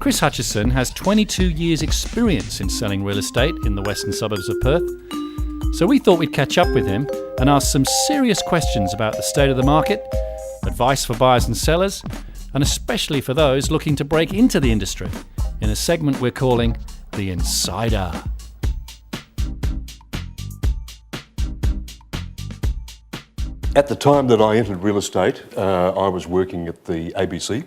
Chris Hutchison has 22 years' experience in selling real estate in the western suburbs of Perth. So we thought we'd catch up with him and ask some serious questions about the state of the market, advice for buyers and sellers, and especially for those looking to break into the industry in a segment we're calling The Insider. At the time that I entered real estate, I was working at the ABC.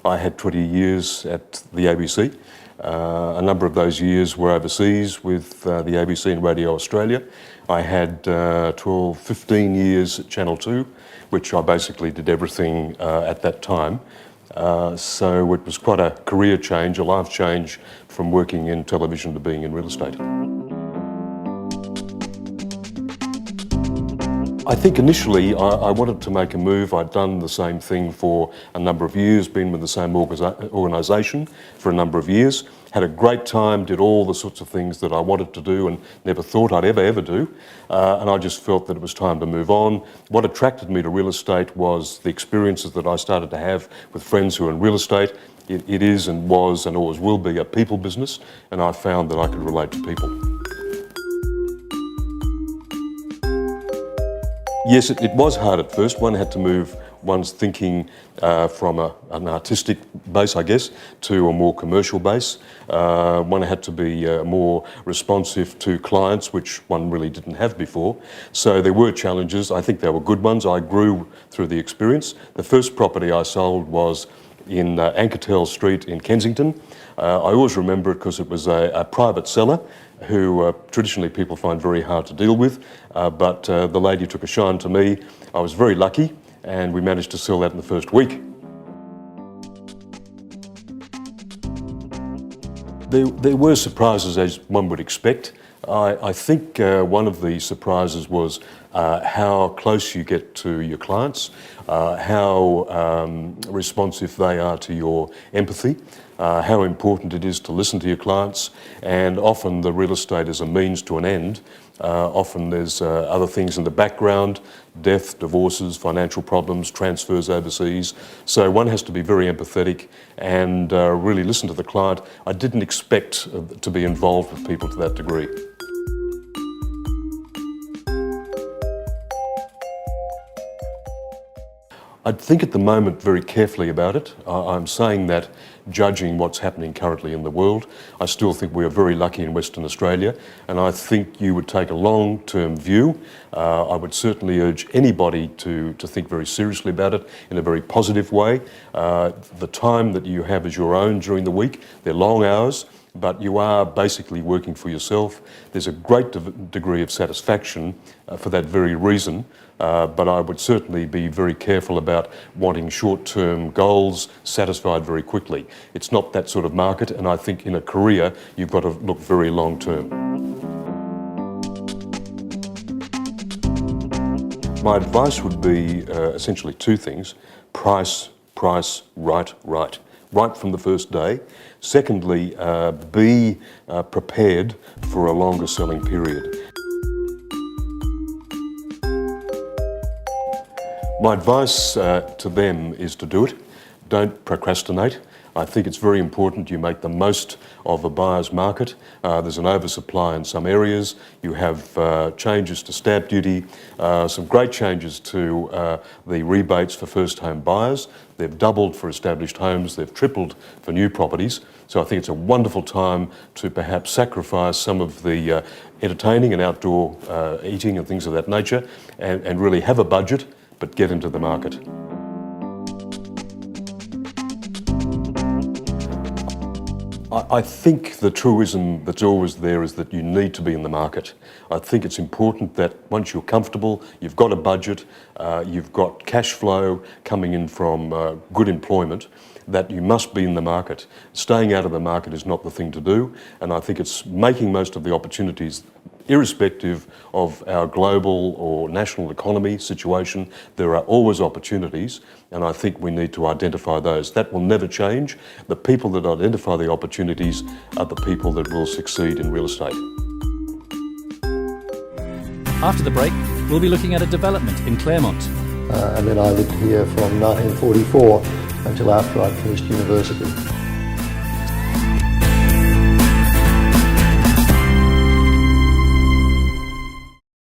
I had 20 years at the ABC. A number of those years were overseas with the ABC and Radio Australia. I had 12, 15 years at Channel 2, which I basically did everything at that time. So it was quite a career change, a life change from working in television to being in real estate. I think initially I wanted to make a move. I'd done the same thing for a number of years, been with the same organisation for a number of years, had a great time, did all the sorts of things that I wanted to do and never thought I'd ever do. And I just felt that it was time to move on. What attracted me to real estate was the experiences that I started to have with friends who are in real estate. It is and was and always will be a people business, and I found that I could relate to people. Yes, it was hard at first. One had to move one's thinking from an artistic base, I guess, to a more commercial base. One had to be more responsive to clients, which one really didn't have before. So there were challenges. I think they were good ones. I grew through the experience. The first property I sold was in Ankertel Street in Kensington. I always remember it because it was a private seller who traditionally people find very hard to deal with, but the lady took a shine to me. I was very lucky and we managed to sell that in the first week. There were surprises, as one would expect. I think one of the surprises was how close you get to your clients, how responsive they are to your empathy, how important it is to listen to your clients, and often the real estate is a means to an end. Often there's other things in the background, death, divorces, financial problems, transfers overseas. So one has to be very empathetic and really listen to the client. I didn't expect to be involved with people to that degree. I'd think at the moment very carefully about it. I'm saying that judging what's happening currently in the world. I still think we are very lucky in Western Australia, and I think you would take a long-term view. I would certainly urge anybody to think very seriously about it in a very positive way. The time that you have is your own during the week. They're long hours, but you are basically working for yourself. There's a great degree of satisfaction for that very reason, but I would certainly be very careful about wanting short-term goals satisfied very quickly. It's not that sort of market, and I think in a career you've got to look very long-term. My advice would be essentially two things: price, right. Right from the first day. Secondly, be prepared for a longer selling period. My advice to them is to do it. Don't procrastinate. I think it's very important you make the most of a buyer's market. There's an oversupply in some areas. You have changes to stamp duty, some great changes to the rebates for first home buyers. They've doubled for established homes, they've tripled for new properties. So I think it's a wonderful time to perhaps sacrifice some of the entertaining and outdoor eating and things of that nature and really have a budget, but get into the market. I think the truism that's always there is that you need to be in the market. I think it's important that once you're comfortable, you've got a budget, you've got cash flow coming in from good employment, that you must be in the market. Staying out of the market is not the thing to do, and I think it's making most of the opportunities. Irrespective of our global or national economy situation, there are always opportunities, and I think we need to identify those. That will never change. The people that identify the opportunities are the people that will succeed in real estate. After the break, we'll be looking at a development in Claremont. And then I lived here from 1944 until after I'd finished university.